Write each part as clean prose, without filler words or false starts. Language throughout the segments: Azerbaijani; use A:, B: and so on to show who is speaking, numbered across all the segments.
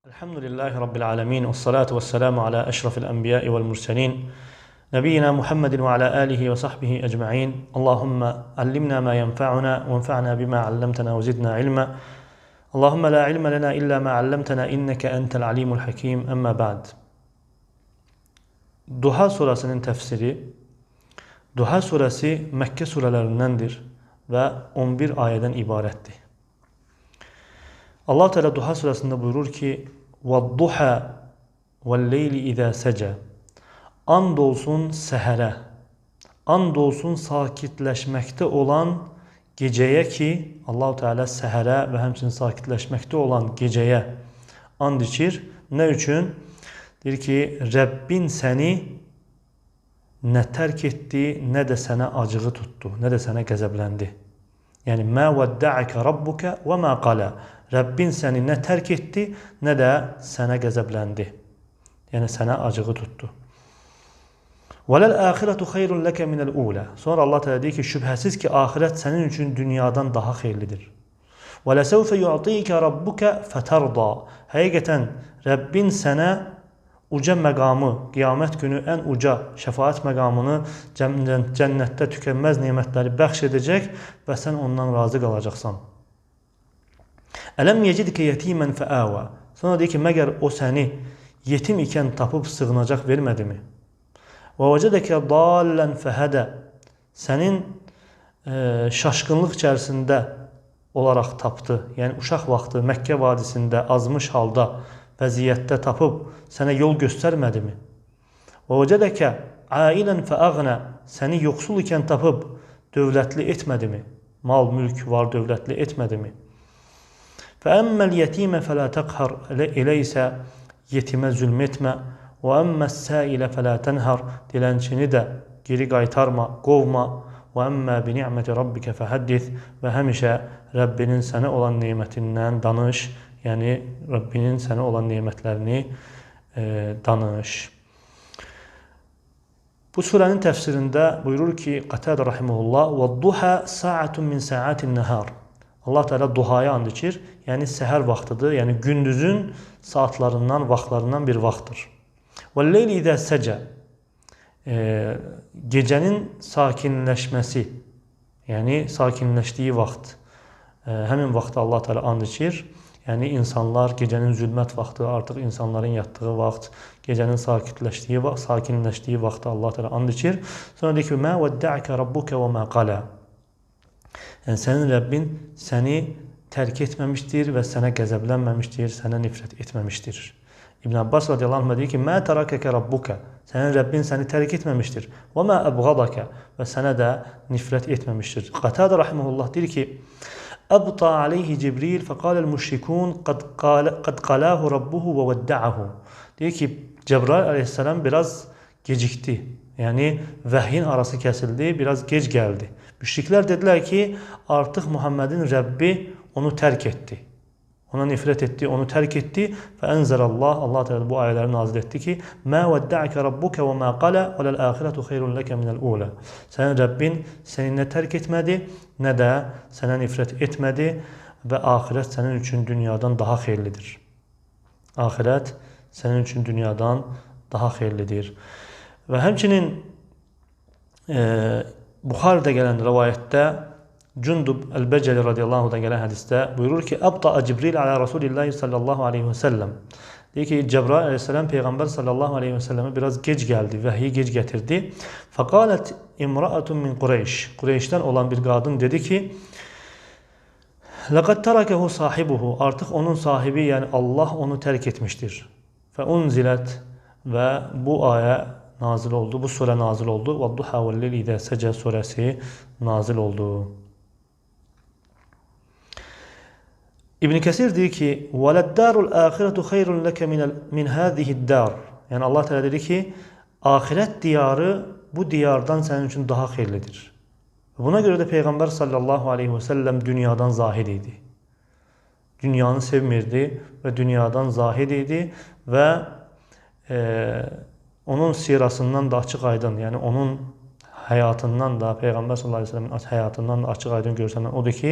A: Elhamdülillahi Rabbil alemin. Vessalatu vesselamu ala eşrafil enbiya'i vel murselin. Nebiyyina Muhammedin ve ala alihi ve sahbihi ecma'in. Allahümme allimna ma yenfa'una ve enfa'na bima allamtana ve zidna ilma. Allahümme la ilme lena illa ma allamtana inneke entel alimul hakim. Emma ba'd. Duha surasının tefsiri. Duha suresi Mekke surelerindendir ve 11 ayeden ibarettir. Allah Teala Duha suresinde buyurur ki: وَالضُّحَى وَالْلَيْلِ اِذَا سَجَى Andolsun sehere, andolsun sakitleşmekte olan geceye ki Allah Teala sehere ve hemçinin sakitleşmekte olan geceye and içir. Ne için? Der ki Rabbin seni ne terk etti ne de sana acığı tuttu, ne de sana gazablendi. Yani ma vedda'aka rabbuka ve ma qala. Rabbin seni ne terk etti ne de sana gazablendi. Yani sana acığı tuttu. Velel ahiretu hayrun leke minel ula. Sonra Allah Teala diyor ki şüphesiz ki ahiret senin için dünyadan daha hayırlıdır. Ve lesevfe yu'tike rabbuka feterda. Hakikaten Rabbin sana uca megamı, kıyamet günü en uca şefaat megamını cennette tükenmez nimetleri bəxş edecek ve sen ondan razı kalacaksan. Elem yecidike yetimen feava. Sonra diyor ki meğer o seni yetim iken tapıp sığınacak vermedi mi? Ve vecedeke dallen fehede. Senin şaşkınlık içerisinde olarak taptı. Yani uşaq vaxtı Mekke vadisinde azmış halda vəziyyətdə tapıp sana yol göstermedi mi? Ve vecedeke ailen feagna. Seni yoksul iken tapıp dövlətli etmedi mi? Mal, mülk var dövlətli etmedi mi? فَأَمَّا الْيَت۪يمَ فَلَا تَقْهَرْ اِلَيْسَ Yetime zulmetme. وَأَمَّا السَّائِلَ فَلَا تَنْهَرْ Dilençini de geri kaytarma, kovma. وَأَمَّا بِنِعْمَةِ رَبِّكَ فَحَدِّثْ Ve hemişe Rabbinin sana olan nimetinden danış. Yani Rabbinin sana olan nimetlerini danış. Bu surenin tefsirinde buyurur ki Katade rahimehullah وَالضُّحَى سَاعَةٌ مِنْ سَاعَاتِ النَّهَارِ Allah Teala duhaya and içir. Yani seher vaktidir. Yani gündüzün saatlarından, vaktlarından bir vakttir. وَالْلَيْلِ اِذَا سَجَى Gecenin sakinleşmesi. Yani sakinleştiği vakt. Hemen vakti Allah Teala and içir. Yani insanlar gecenin zülmət vaxtı, artık insanların yattığı vaxt, gecenin sakinleştiği vaxtı Allah Teala and içir. Sonra deyir ki: "Ma vedda'aka rabbuka ve ma qala." Yani senin Rabbin seni terk etmemiştir ve sana gazablanmamıştır, sana nifret etmemiştir. İbn Abbas radıyallahu anh diyor ki: "Ma tarakaka rabbuka." Senin Rabbin seni terk etmemiştir. "Ve ma abghadaka." Ve sana da nifret etmemiştir. Katade rahimehullah diyor ki: "Abta aleyhi Cibril fekâlel müşrikûn kad qalâhu rabbuhu ve vedda'ahu." Diyor ki Cebrail aleyhisselam biraz gecikti. Yani vahyin arası kesildi, biraz geç geldi. Müşrikler dediler ki artık Muhammed'in Rabbi onu terk etti. Ona nefret etti, onu terk etti. Feenzelallah, Allah Teala bu ayetleri nazil etti ki: "Ma vedda'aka rabbuka ve ma qala ve'l ahiretu hayrun leke minel ula." Senin Rabbin seni ne terk etmedi ne de sana nefret etmedi ve ahiret senin için dünyadan daha hayırlıdır. Ahiret senin için dünyadan daha hayırlıdır. Ve hemçinin Bukhari'de gelen rivayette Cundub el-Beceli radıyallahu anh'dan gelen hadiste buyurur ki: "Abta'a Cibril ala Resulillahi sallallahu aleyhi ve sellem." Diyor ki Cebrail aleyhisselam Peygamber sallallahu aleyhi ve selleme biraz geç geldi, vahyi geç getirdi. Fakalet imra'atun min Kureyş. Kureyş'ten olan bir kadın dedi ki: "Laqad tarakehu sahibuhu." Artık onun sahibi yani Allah onu terk etmiştir. Fe unzilet ve bu ayet nazil oldu. Bu sure nazil oldu. "Vadduha vel-leyli izâ secâ" suresi nazil oldu. İbn Kesir diyor ki: "Veleddârul âhiretu hayrun leke min hâzihi'd-dâr." Yani Allah Teala dedi ki ahiret diyarı bu diyardan senin için daha hayırlıdır. Buna göre de Peygamber sallallahu aleyhi ve sellem dünyadan zahid idi. Dünyanı sevmirdi ve dünyadan zahid idi ve onun sirasından da açık aydın yani onun həyatından da, Peyğəmbər sallallahu əleyhi və səlləmin həyatından da açıq-aydın görsənən odur ki,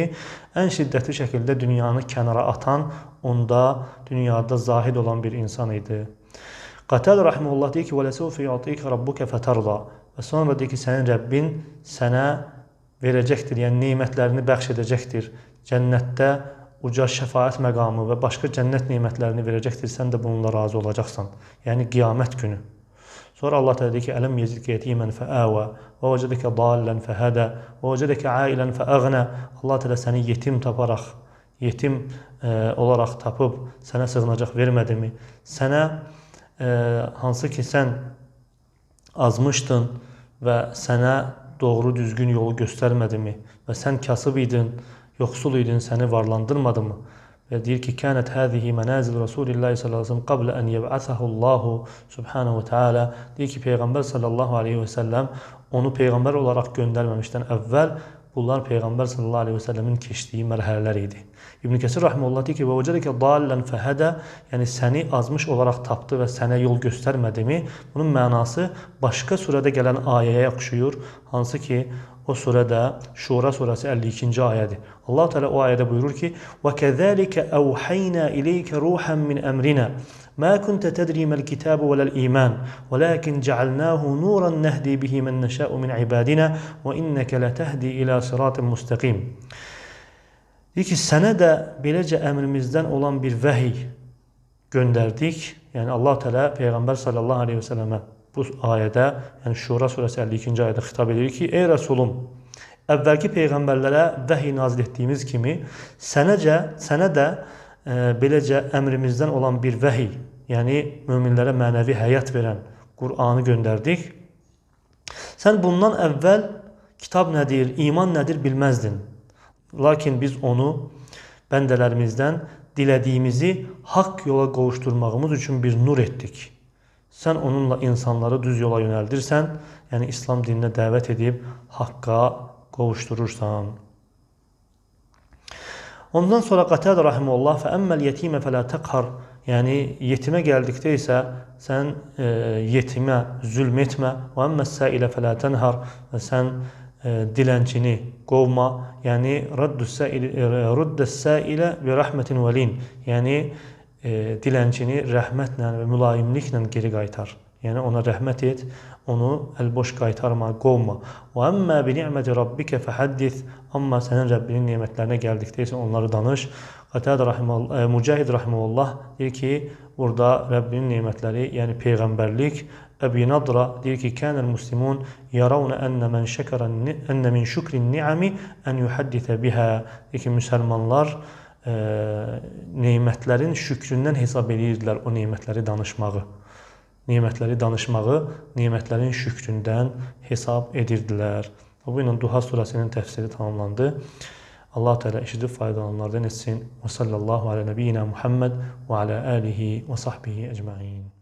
A: ən şiddətli şəkildə dünyanı kənara atan, onda dünyada zahid olan bir insan idi. Qatədə rahimehullah deyir ki, "Və ləsəvfə yu'tika rabbuka fatarda." Və sonra deyir ki, sənin Rəbbin sənə verəcəkdir, yəni nemətlərini bəxş edəcəkdir. Cənnətdə uca şəfaət məqamı və başqa cənnət nemətlərini verəcəkdir, sən də bununla razı olacaqsan. Yəni qiyamət günü. Sonra Allah təala deyir ki, "Ələm yezidkə yetimən fəəvə və vəcədəkə dallən fəhədə və vəcədəkə ailən fəəğnə." Allah təala səni yetim taparaq, yetim olaraq tapıb sənə sığınacaq vermədimi? Sənə hansı ki sən azmışdın və sənə doğru düzgün yolu göstərmədimi? Və sən kasıb idin, yoxsul idin, səni varlandırmadımı? Və deyir ki, "Kânət hâzihi mənâzil Rasulillahi sallallahu əleyhi və səlləm qablə ən yeb'asahullahu subhanahu və teala." Deyir ki, Peyğəmbər sallallahu əleyhi və səlləm onu peyğəmbər olaraq göndərməmişdən əvvəl bunlar Peyğəmbər sallallahu əleyhi və səlləmin keçdiyi mərhələlər idi. İbn Kəsir rahimehullah deyir ki, "Və vəcədəkə dallən fəhədə", yəni səni azmış olaraq tapdı və sənə yol göstərmədimi? Bunun mənası başqa surədə gələn ayəyə oxşuyur, hansı ki o surədə Şura surəsi 52-ci ayədir. Allah Teala o ayədə buyurur ki: "Və kəzəlikə əvhəynə ileykə ruhan min əmrinə mə kuntə tədri məl-kitab vələl-iman, vəlakin cəalnahu nuran nəhdi bihi mən nəşə'u min ibadina və innəkə lətəhdi ilə sıratın müstəqim." Deyir ki, sənə də beləcə əmrimizdən olan bir vəhiy göndərdik. Yəni Allah Teala Peyğəmbər sallallahu əleyhi və səlləmə bu ayədə, yəni Şura surəsi 52-ci ayədə xitab edir ki, "Ey Rəsulum, əvvəlki peyğəmbərlərə vəhiy nazil etdiyimiz kimi sənə də beləcə əmrimizdən olan bir vəhiy, yəni möminlərə mənəvi həyat verən Qur'anı göndərdik. Sən bundan əvvəl kitab nədir, iman nədir bilməzdin. Lakin biz onu bəndələrimizdən dilədiyimizi haqq yola qovuşturmağımız üçün bir nur etdik. Sən onunla insanları düz yola yönəldirsən, yəni İslam dininə dəvət edib haqqa qovuşdurursan." Ondan sonra Qatədə rahimehullah "Fəəmməl yetimə fələ təqhar", yəni yetimə gəldikdə isə sən yetimə zülm etmə. "Və əmməs-səilə fələ tənhar", və sən dilənçini qovma. Yəni ruddəs-səilə bi rəhmətin vəlin, yəni dilənçini rəhmətlə və mülayimliklə geri qaytar. Yəni ona rəhmət et, onu əlboş qaytarma, qovma. "Və əmmə bi ni'məti rabbikə fəhəddis", amma sənin Rəbbinin nemətlərinə gəldikdə isə onları danış. Qatədə rahimehullah, Mücahid rahimehullah deyir ki, burada Rəbbinin nemətləri, yəni peyğəmbərlik. Əbi Nadra deyir ki, "Kənəl muslimun yarawna ənə mən şəkərən ənə min şükrin ni'ami ən yuhaddisə bihə." Deyir ki, müsəlmanlar nemətlərin şükründən hesab edirdilər o nemətləri danışmağı. Nemətlərin şükründən hesab edirdilər. Bu ilə Duha surəsinin təfsiri tamamlandı. Allah Teala eşidib faydalananlardan etsin. Və sallallahu alə nəbiyyina Muhammed və alə alihi və sahbihi əcmain.